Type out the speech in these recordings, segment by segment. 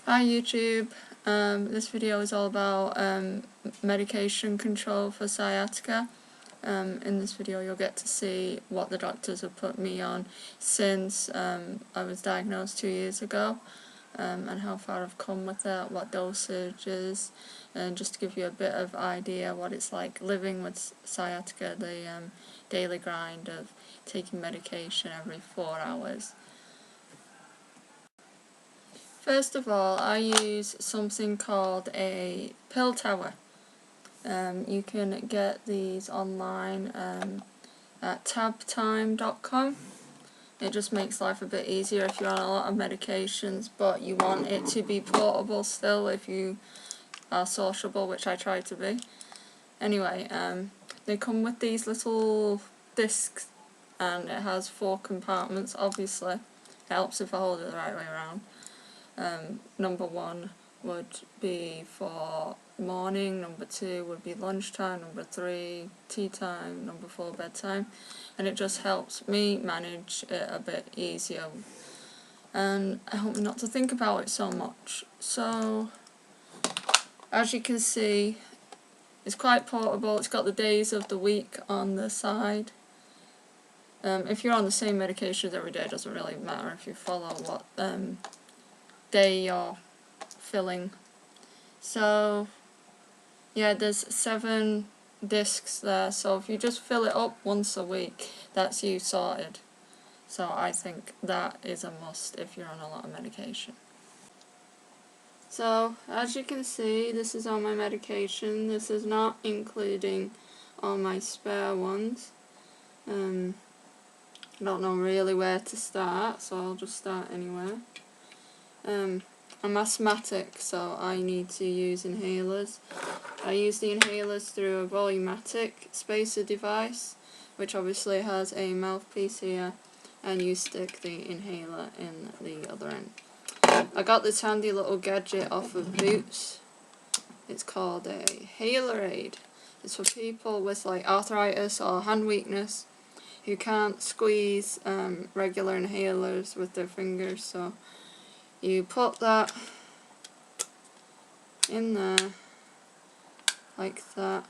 Hi YouTube, this video is all about medication control for sciatica. In this video you'll get to see what the doctors have put me on since I was diagnosed 2 years ago, and how far I've come with it, what dosages, and just to give you a bit of idea what it's like living with sciatica, the daily grind of taking medication every 4 hours. First of all, I use something called a pill tower. You can get these online at tabtime.com. It just makes life a bit easier if you're on a lot of medications, but you want it to be portable still if you are sociable, which I try to be. Anyway, they come with these little discs, and it has 4 compartments. Obviously, it helps if I hold it the right way around. Number 1 would be for morning, number 2 would be lunchtime, number 3 tea time, number 4 bedtime, and it just helps me manage it a bit easier and help me not to think about it so much. So as you can see, it's quite portable. It's got the days of the week on the side. If you're on the same medications every day, it doesn't really matter if you follow what day you're filling. So yeah, there's 7 discs there, so if you just fill it up once a week, that's you sorted. So I think that is a must if you're on a lot of medication. So as you can see, this is all my medication. This is not including all my spare ones. I don't know really where to start, so I'll just start anywhere. I'm asthmatic, so I need to use inhalers. I use the inhalers through a volumatic spacer device, which obviously has a mouthpiece here, and you stick the inhaler in the other end. I got this handy little gadget off of Boots. It's called a Halerade. It's for people with like arthritis or hand weakness who can't squeeze regular inhalers with their fingers, so you put that in there like that,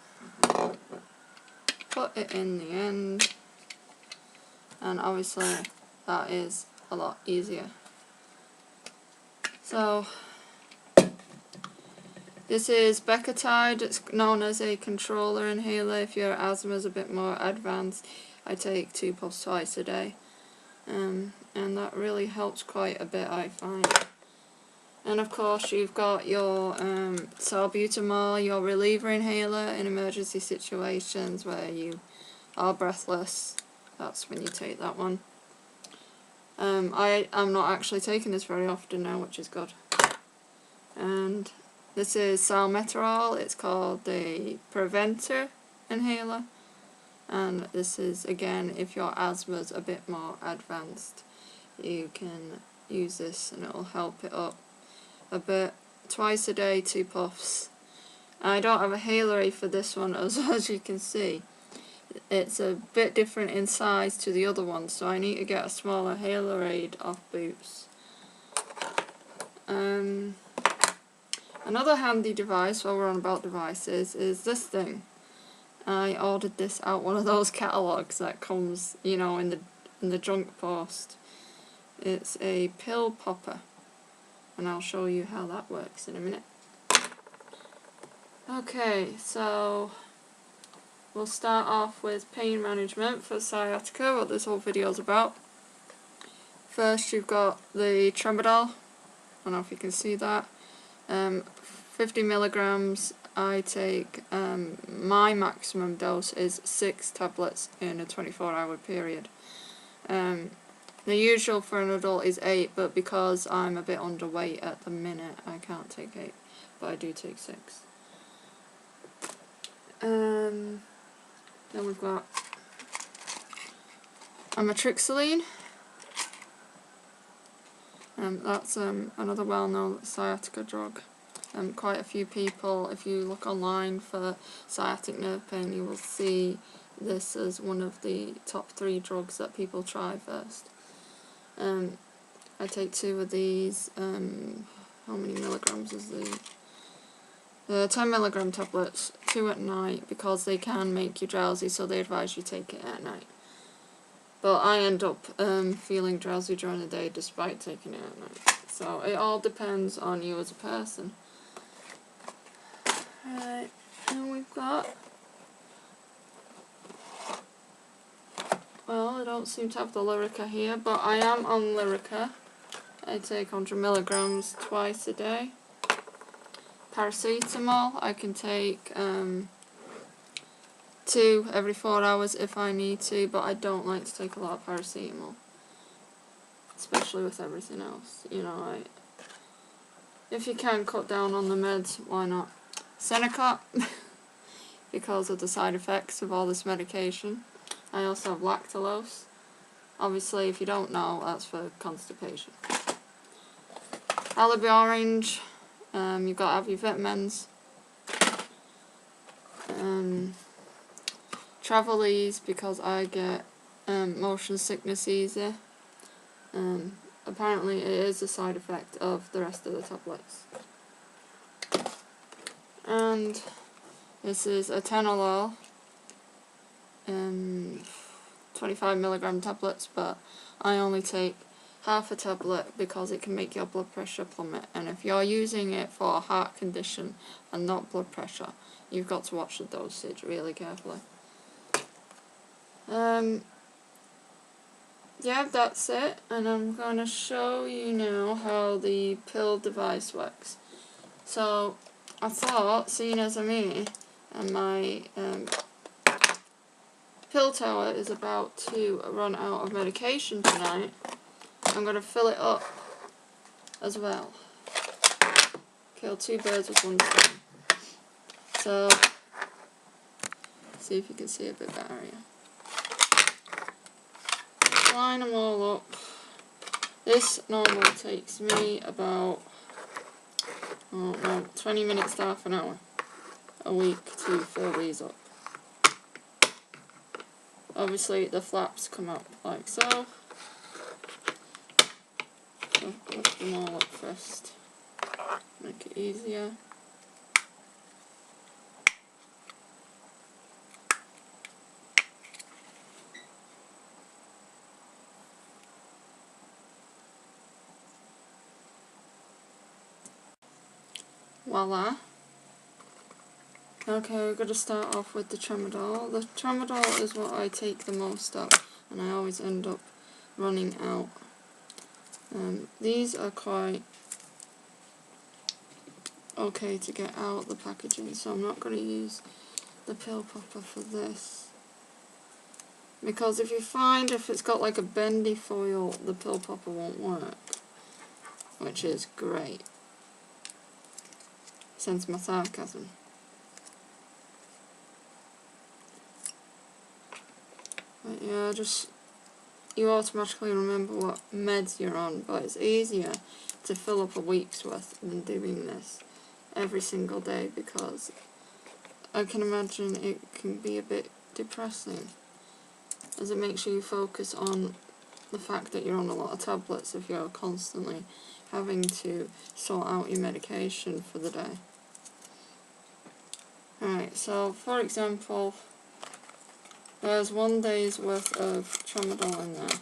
put it in the end, and obviously that is a lot easier. So this is Becotide. It's known as a controller inhaler. If your asthma is a bit more advanced, I take 2 puffs twice a day, and that really helps quite a bit, I find. And of course you've got your salbutamol, your reliever inhaler in emergency situations where you are breathless. That's when you take that one. I'm not actually taking this very often now, which is good. And this is salmeterol. It's called the Preventer inhaler. And this is, again, if your asthma's a bit more advanced, you can use this and it'll help it up a bit. Twice a day, 2 puffs. I don't have a Halerade for this one, as you can see. It's a bit different in size to the other one, so I need to get a smaller Halerade off Boots. Another handy device, while we're on about devices, is this thing. I ordered this out one of those catalogues that comes, you know, in the junk post. It's a pill popper, and I'll show you how that works in a minute. Okay, so we'll start off with pain management for sciatica, what this whole video is about. First you've got the Tramadol. I don't know if you can see that. 50 milligrams. I take, my maximum dose is 6 tablets in a 24-hour period. The usual for an adult is 8, but because I'm a bit underweight at the minute, I can't take 8, but I do take 6. Then we've got amitriptyline. That's another well-known sciatica drug. Quite a few people, if you look online for sciatic nerve pain, you will see this as one of the top 3 drugs that people try first. I take 2 of these. how many milligrams is the 10 milligram tablets, 2 at night, because they can make you drowsy, so they advise you take it at night. But I end up feeling drowsy during the day despite taking it at night. So it all depends on you as a person. Right, and we've got, well, I don't seem to have the Lyrica here, but I am on Lyrica. I take 100 milligrams twice a day. Paracetamol, I can take 2 every 4 hours if I need to, but I don't like to take a lot of paracetamol, especially with everything else. You know, if you can cut down on the meds, why not? Sciatica, because of the side effects of all this medication. I also have lactulose. Obviously, if you don't know, that's for constipation. Alibi orange, you've got to have your vitamins. Travelese, because I get motion sickness easy. Apparently it is a side effect of the rest of the tablets. And this is atenolol, 25 milligram tablets, but I only take half a tablet because it can make your blood pressure plummet, and if you're using it for a heart condition and not blood pressure, you've got to watch the dosage really carefully. Yeah, that's it, and I'm going to show you now how the pill device works. So I thought, seeing as I'm here and my pill tower is about to run out of medication tonight, I'm going to fill it up as well. Kill 2 birds with 1 stone. So, see if you can see a bit better here. Line them all up. This normally takes me about 20 minutes to half an hour a week to fill these up. Obviously the flaps come up like so. So lift them all up first, make it easier. Voila. Okay, we're going to start off with the tramadol. The tramadol is what I take the most of, and I always end up running out. These are quite okay to get out the packaging, so I'm not going to use the pill popper for this. Because if you find if it's got like a bendy foil, the pill popper won't work, which is great. Sense my sarcasm. But yeah, you automatically remember what meds you're on, but it's easier to fill up a week's worth than doing this every single day, because I can imagine it can be a bit depressing, as it makes you focus on the fact that you're on a lot of tablets if you're constantly having to sort out your medication for the day. Alright, so for example, there's 1 day's worth of tramadol in there.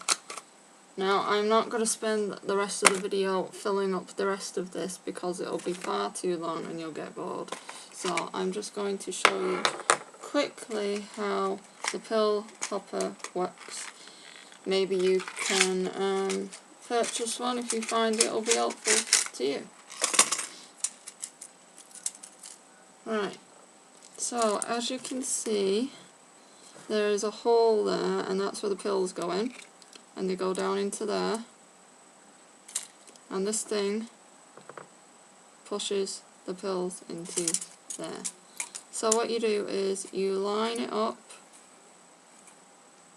Now, I'm not going to spend the rest of the video filling up the rest of this because it'll be far too long and you'll get bored. So I'm just going to show you quickly how the pill popper works. Maybe you can purchase one if you find it'll be helpful to you. Right, so as you can see, there is a hole there, and that's where the pills go in, and they go down into there, and this thing pushes the pills into there. So what you do is you line it up,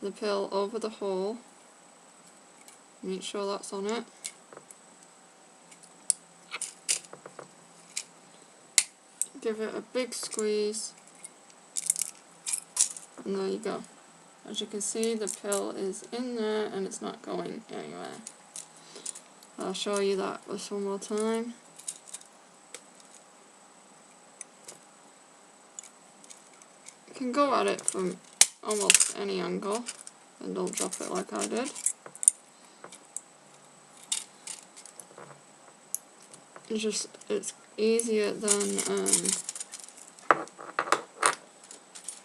the pill over the hole, make sure that's on it, give it a big squeeze, and there you go. As you can see, the pill is in there and it's not going anywhere. I'll show you that one more time. can go at it from almost any angle, and don't drop it like I did. It's easier than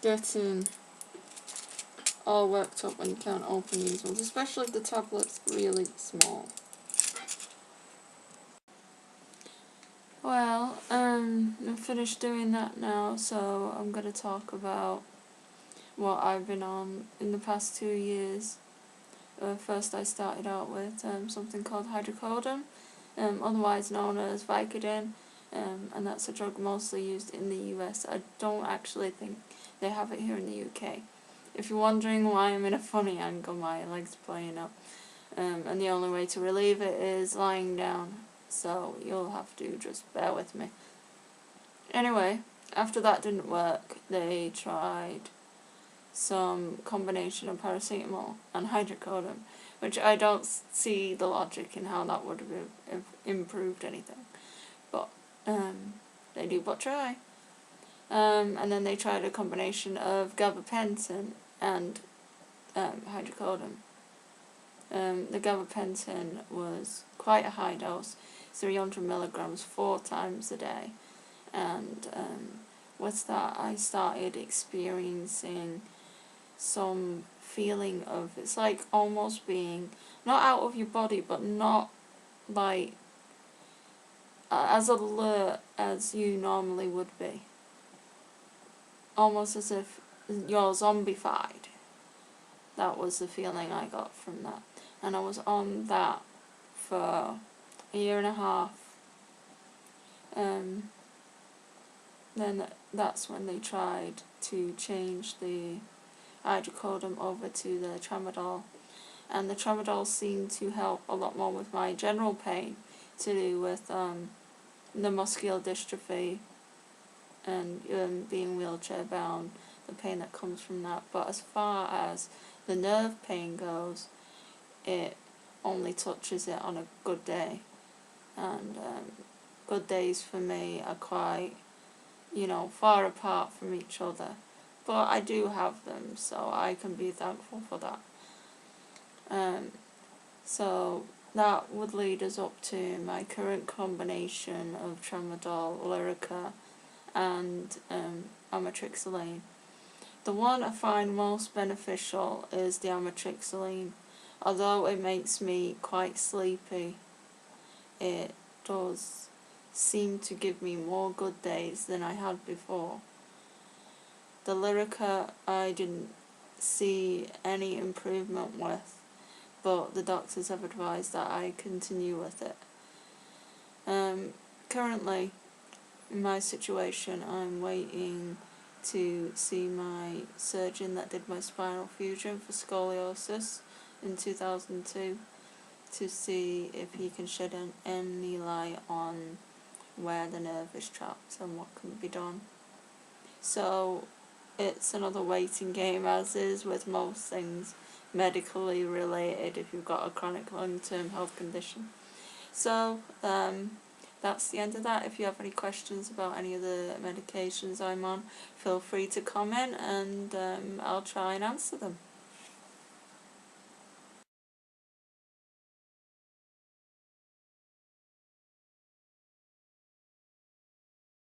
getting all worked up when you can't open these ones, especially if the tablet's really small. Well, I'm finished doing that now, so I'm going to talk about what I've been on in the past 2 years. First I started out with something called hydrocodone, otherwise known as Vicodin, and that's a drug mostly used in the US. I don't actually think they have it here in the UK. If you're wondering why I'm in a funny angle, my leg's playing up, and the only way to relieve it is lying down, so you'll have to just bear with me. Anyway, after that didn't work, they tried some combination of paracetamol and hydrocodone, which I don't see the logic in how that would have improved anything, but they do but try. And then they tried a combination of gabapentin and hydrocodone. The gabapentin was quite a high dose, 300 milligrams 4 times a day, and with that I started experiencing some feeling of, it's like almost being not out of your body, but not like as alert as you normally would be, almost as if you're zombified. That was the feeling I got from that, and I was on that for a year and a half. Then that's when they tried to change the hydrocodone over to the tramadol, and the tramadol seemed to help a lot more with my general pain to do with the muscular dystrophy and being wheelchair bound, the pain that comes from that. But as far as the nerve pain goes, it only touches it on a good day, and good days for me are quite, far apart from each other, but I do have them, so I can be thankful for that. So that would lead us up to my current combination of tramadol, Lyrica, and amitriptyline. The one I find most beneficial is the amitriptyline. Although it makes me quite sleepy, it does seem to give me more good days than I had before. The Lyrica I didn't see any improvement with, but the doctors have advised that I continue with it. Currently, in my situation, I'm waiting to see my surgeon that did my spinal fusion for scoliosis in 2002 to see if he can shed any light on where the nerve is trapped and what can be done. So it's another waiting game, as is with most things medically related if you've got a chronic long-term health condition. So that's the end of that. If you have any questions about any of the medications I'm on, feel free to comment, and I'll try and answer them.